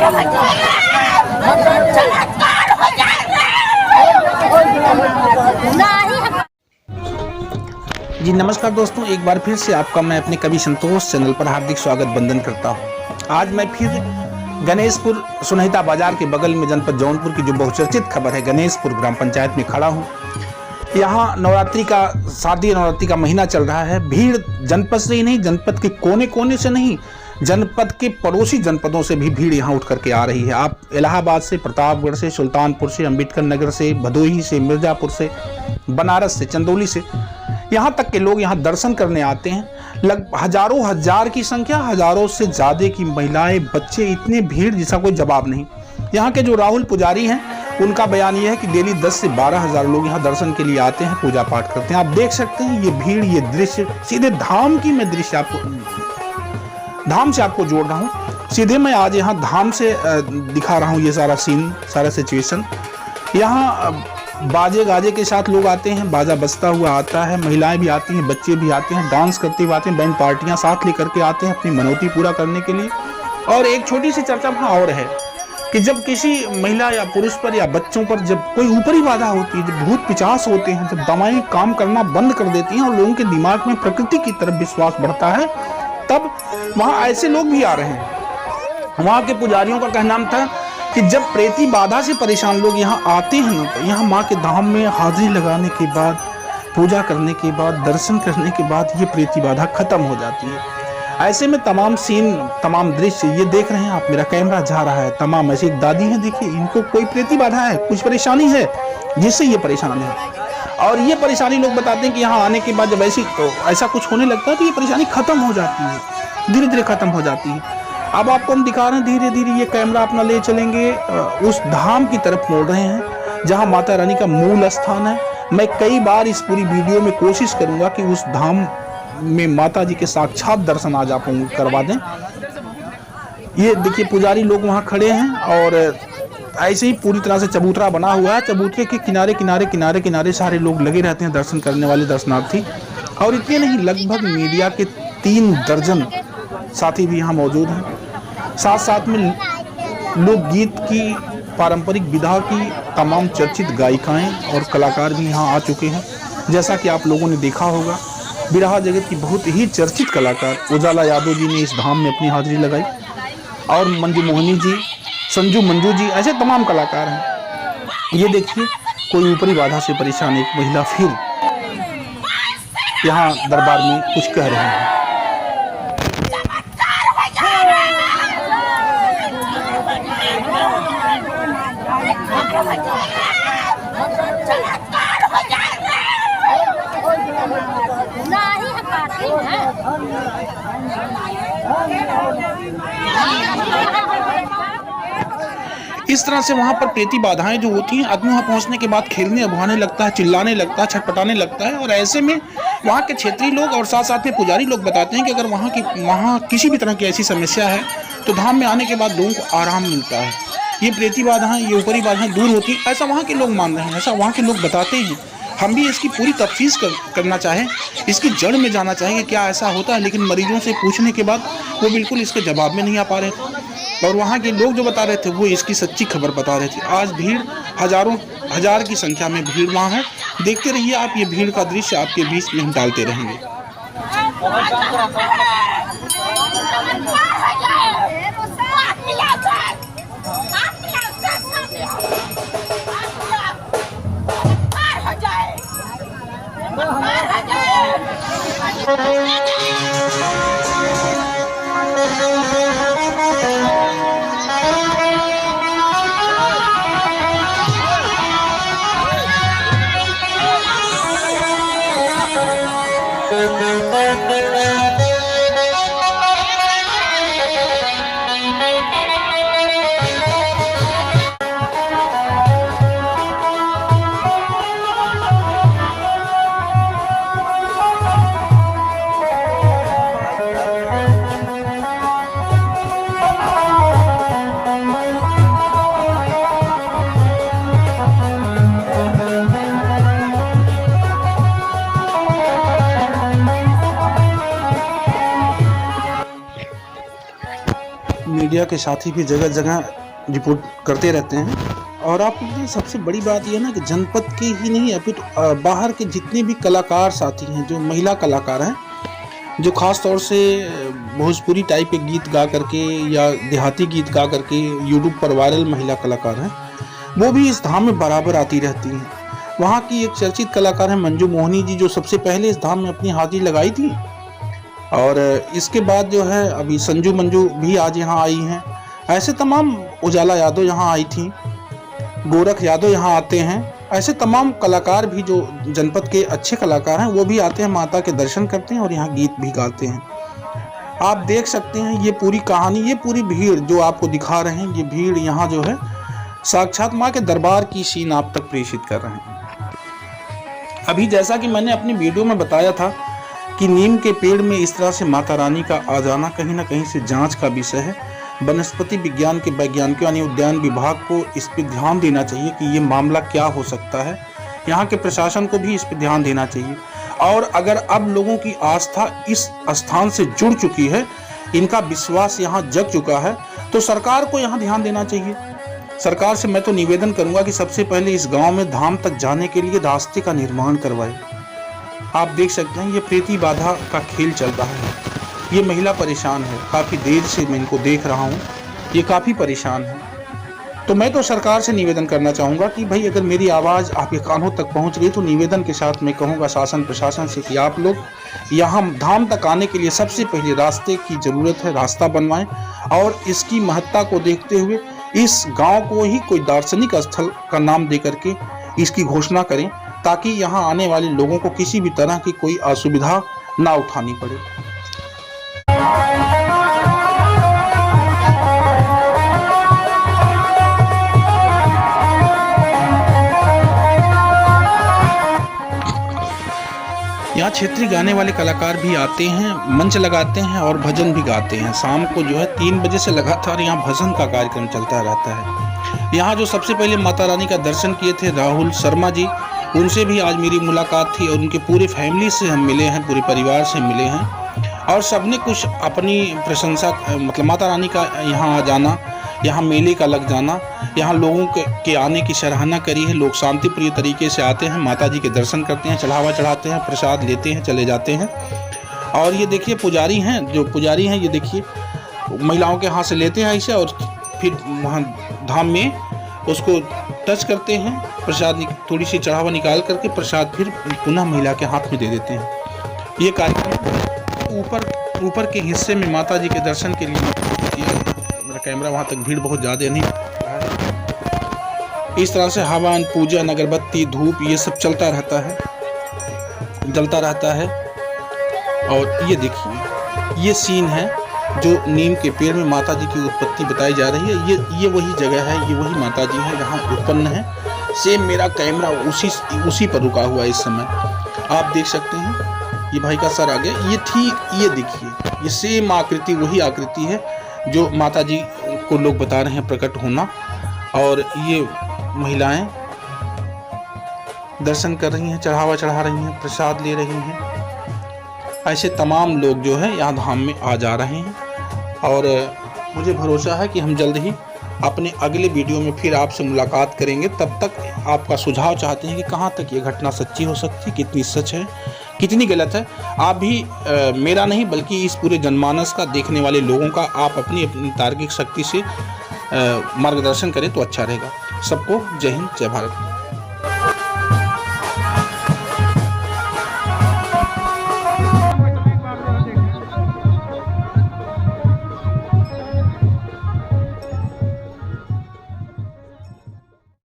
जी नमस्कार दोस्तों, एक बार फिर से आपका मैं अपने कवि संतोष चैनल पर हार्दिक स्वागत वंदन करता हूँ। आज मैं फिर गणेशपुर सुनहिता बाजार के बगल में जनपद जौनपुर की जो बहुचर्चित खबर है गणेशपुर ग्राम पंचायत में खड़ा हूँ। यहाँ नवरात्रि का शारदीय नवरात्रि का महीना चल रहा है। भीड़ जनपद से ही नहीं, जनपद के कोने कोने से नहीं, जनपद के पड़ोसी जनपदों से भी भीड़ यहाँ उठ करके आ रही है। आप इलाहाबाद से, प्रतापगढ़ से, सुल्तानपुर से, अंबेडकर नगर से, भदोही से, मिर्जापुर से, बनारस से, चंदौली से, यहाँ तक के लोग यहाँ दर्शन करने आते हैं। लगभग हजारों हजार की संख्या, हजारों से ज़्यादा की महिलाएं, बच्चे, इतने भीड़ जिसका कोई जवाब नहीं। यहाँ के जो राहुल पुजारी हैं उनका बयान ये है कि डेली 10 से 12 हजार लोग यहाँ दर्शन के लिए आते हैं, पूजा पाठ करते हैं। आप देख सकते हैं ये भीड़, ये दृश्य सीधे धाम की मैं दृश्य धाम से आपको जोड़ रहा हूँ। सीधे मैं आज यहाँ धाम से दिखा रहा हूँ ये सारा सीन, सारा सिचुएशन। यहाँ बाजे गाजे के साथ लोग आते हैं, बाजा बजता हुआ आता है, महिलाएं भी आती हैं, बच्चे भी आते हैं, डांस करते हुए आते हैं, बैंड पार्टियां साथ लेकर के आते हैं अपनी मनौती पूरा करने के लिए। और एक छोटी सी चर्चा वहाँ और है कि जब किसी महिला या पुरुष पर या बच्चों पर जब कोई ऊपरी बाधा होती है, जब भूत पिचास होते हैं, जब दवाएं काम करना बंद कर देती हैं और लोगों के दिमाग में प्रकृति की तरफ विश्वास बढ़ता है, तब वहाँ ऐसे लोग भी आ रहे हैं। वहाँ के पुजारियों का कहना था कि जब प्रेती बाधा से परेशान लोग यहाँ आते हैं ना, तो यहाँ माँ के धाम में हाजिरी लगाने के बाद, पूजा करने के बाद, दर्शन करने के बाद ये प्रेती बाधा खत्म हो जाती है। ऐसे में तमाम सीन, तमाम दृश्य ये देख रहे हैं आप, मेरा कैमरा जा रहा है। तमाम ऐसी एक दादी है, देखिए इनको कोई प्रेती बाधा है, कुछ परेशानी है जिससे ये परेशान है। और ये परेशानी लोग बताते हैं कि यहाँ आने के बाद जब ऐसा कुछ होने लगता है तो ये परेशानी खत्म हो जाती है, धीरे धीरे खत्म हो जाती है। अब आपको हम दिखा रहे हैं, धीरे धीरे ये कैमरा अपना ले चलेंगे उस धाम की तरफ मोड़ रहे हैं जहाँ माता रानी का मूल स्थान है। मैं कई बार इस पूरी वीडियो में कोशिश करूंगा कि उस धाम में माता जी के साक्षात दर्शन आज आप करवा दें। ये देखिए पुजारी लोग वहाँ खड़े हैं और ऐसे ही पूरी तरह से चबूतरा बना हुआ है। चबूतरे के किनारे किनारे किनारे किनारे सारे लोग लगे रहते हैं दर्शन करने वाले दर्शनार्थी। और इतने नहीं, लगभग मीडिया के 3 दर्जन साथी भी यहाँ मौजूद हैं। साथ साथ में लोकगीत की, पारंपरिक विधा की तमाम चर्चित गायिकाएं और कलाकार भी यहाँ आ चुके हैं। जैसा कि आप लोगों ने देखा होगा, बिरहा जगत की बहुत ही चर्चित कलाकार उजाला यादव जी ने इस धाम में अपनी हाजिरी लगाई, और मंजू मोहिनी जी, संजू मंजू जी, ऐसे तमाम कलाकार हैं। ये देखिए कोई ऊपरी बाधा से परेशान एक महिला फिर यहाँ दरबार में कुछ कह रहे हैं। इस तरह से वहाँ पर प्रेती बाधाएं जो होती हैं, आदमी वहाँ पहुँचने के बाद खेलने अभुआने लगता है, चिल्लाने लगता है, छटपटाने लगता है। और ऐसे में वहाँ के क्षेत्रीय लोग और साथ साथ में पुजारी लोग बताते हैं कि अगर वहाँ किसी भी तरह की ऐसी समस्या है तो धाम में आने के बाद लोगों को आराम मिलता है। ये प्रेती बाधाएं, ये ऊपरी बाधाएं दूर होती हैं, ऐसा वहाँ के लोग मान रहे हैं, ऐसा वहाँ के लोग बताते हैं। हम भी इसकी पूरी तफ्तीश करना चाहें, इसकी जड़ में जाना चाहें कि क्या ऐसा होता है, लेकिन मरीजों से पूछने के बाद वो बिल्कुल इसके जवाब में नहीं आ पा रहे थे। और वहाँ के लोग जो बता रहे थे वो इसकी सच्ची खबर बता रहे थे। आज भीड़ हजारों हजार की संख्या में भीड़ वहाँ है। देखते रहिए आप, ये भीड़ का दृश्य आपके बीच में हम डालते रहेंगे। मीडिया के साथी भी जगह जगह रिपोर्ट करते रहते हैं। और आप सबसे बड़ी बात यह ना कि जनपद के ही नहीं अपितु बाहर के जितने भी कलाकार साथी हैं, जो महिला कलाकार हैं, जो ख़ास तौर से भोजपुरी टाइप के गीत गा करके या देहाती गीत गा करके यूट्यूब पर वायरल महिला कलाकार हैं, वो भी इस धाम में बराबर आती रहती हैं। वहाँ की एक चर्चित कलाकार है मंजू मोहनी जी, जो सबसे पहले इस धाम में अपनी हाजिरी लगाई थी। और इसके बाद जो है अभी संजू मंजू भी आज यहाँ आई हैं। ऐसे तमाम उजाला यादव यहाँ आई थी, गोरख यादव यहाँ आते हैं। ऐसे तमाम कलाकार भी जो जनपद के अच्छे कलाकार हैं वो भी आते हैं, माता के दर्शन करते हैं और यहाँ गीत भी गाते हैं। आप देख सकते हैं ये पूरी कहानी, ये पूरी भीड़ जो आपको दिखा रहे हैं, ये भीड़ यहाँ जो है साक्षात माँ के दरबार की सीन आप तक प्रेषित कर रहे हैं। अभी जैसा कि मैंने अपनी वीडियो में बताया था कि नीम के पेड़ में इस तरह से माता रानी का आ जाना कहीं ना कहीं से जांच का विषय है। वनस्पति विज्ञान के वैज्ञानिकों यानी उद्यान विभाग को इस पर ध्यान देना चाहिए कि ये मामला क्या हो सकता है। यहाँ के प्रशासन को भी इस पर ध्यान देना चाहिए। और अगर अब लोगों की आस्था इस स्थान से जुड़ चुकी है, इनका विश्वास यहाँ जग चुका है, तो सरकार को यहाँ ध्यान देना चाहिए। सरकार से मैं तो निवेदन करूंगा कि सबसे पहले इस गांव में धाम तक जाने के लिए रास्ते का निर्माण करवाए। आप देख सकते हैं ये प्रीति बाधा का खेल चल रहा है। ये महिला परेशान है, काफ़ी देर से मैं इनको देख रहा हूँ, ये काफ़ी परेशान है। तो मैं तो सरकार से निवेदन करना चाहूँगा कि भाई अगर मेरी आवाज़ आपके कानों तक पहुँच गई तो निवेदन के साथ मैं कहूँगा शासन प्रशासन से कि आप लोग यहाँ धाम तक आने के लिए सबसे पहले रास्ते की ज़रूरत है, रास्ता बनवाएं। और इसकी महत्ता को देखते हुए इस गांव को ही कोई दार्शनिक स्थल का नाम दे करके इसकी घोषणा करें, ताकि यहाँ आने वाले लोगों को किसी भी तरह की कोई असुविधा ना उठानी पड़े। यहाँ क्षेत्रीय गाने वाले कलाकार भी आते हैं, मंच लगाते हैं और भजन भी गाते हैं। शाम को जो है 3 बजे से लगातार यहाँ भजन का कार्यक्रम चलता रहता है। यहाँ जो सबसे पहले माता रानी का दर्शन किए थे राहुल शर्मा जी, उनसे भी आज मेरी मुलाकात थी और उनके पूरे फैमिली से हम मिले हैं, पूरे परिवार से मिले हैं। और सबने कुछ अपनी प्रशंसा, मतलब माता रानी का यहाँ आ जाना, यहाँ मेले का लग जाना, यहाँ लोगों के आने की सराहना करी है। लोग शांति प्रिय तरीके से आते हैं, माता जी के दर्शन करते हैं, चढ़ावा चढ़ाते हैं, प्रसाद लेते हैं, चले जाते हैं। और ये देखिए पुजारी हैं, जो पुजारी हैं ये देखिए महिलाओं के हाथ से लेते हैं ऐसे और फिर वहाँ धाम में उसको टच करते हैं, प्रसाद थोड़ी सी चढ़ावा निकाल करके प्रसाद फिर पुनः महिला के हाथ में दे देते हैं। ये कार्यक्रम ऊपर के हिस्से में माता जी के दर्शन के लिए, मेरा कैमरा वहाँ तक भीड़ बहुत ज़्यादा नहीं, इस तरह से हवन, पूजन, अगरबत्ती, धूप ये सब चलता रहता है, जलता रहता है। और ये देखिए ये सीन है जो नीम के पेड़ में माता जी की उत्पत्ति बताई जा रही है। ये वही जगह है, ये वही माता जी है जहाँ उत्पन्न है। सेम मेरा कैमरा उसी पर रुका हुआ है इस समय। आप देख सकते हैं ये भाई का सर आ गया, ये ठीक ये देखिए, ये सेम आकृति वही आकृति है जो माता जी को लोग बता रहे हैं प्रकट होना। और ये महिलाएं दर्शन कर रही हैं, चढ़ावा चढ़ा रही हैं, प्रसाद ले रही हैं। ऐसे तमाम लोग जो है यहाँ धाम में आ जा रहे हैं। और मुझे भरोसा है कि हम जल्द ही अपने अगले वीडियो में फिर आपसे मुलाकात करेंगे। तब तक आपका सुझाव चाहते हैं कि कहाँ तक ये घटना सच्ची हो सकती है, कितनी सच है, कितनी गलत है। आप भी मेरा नहीं बल्कि इस पूरे जनमानस का, देखने वाले लोगों का आप अपनी तार्किक शक्ति से मार्गदर्शन करें तो अच्छा रहेगा। सबको जय हिंद, जय भारत।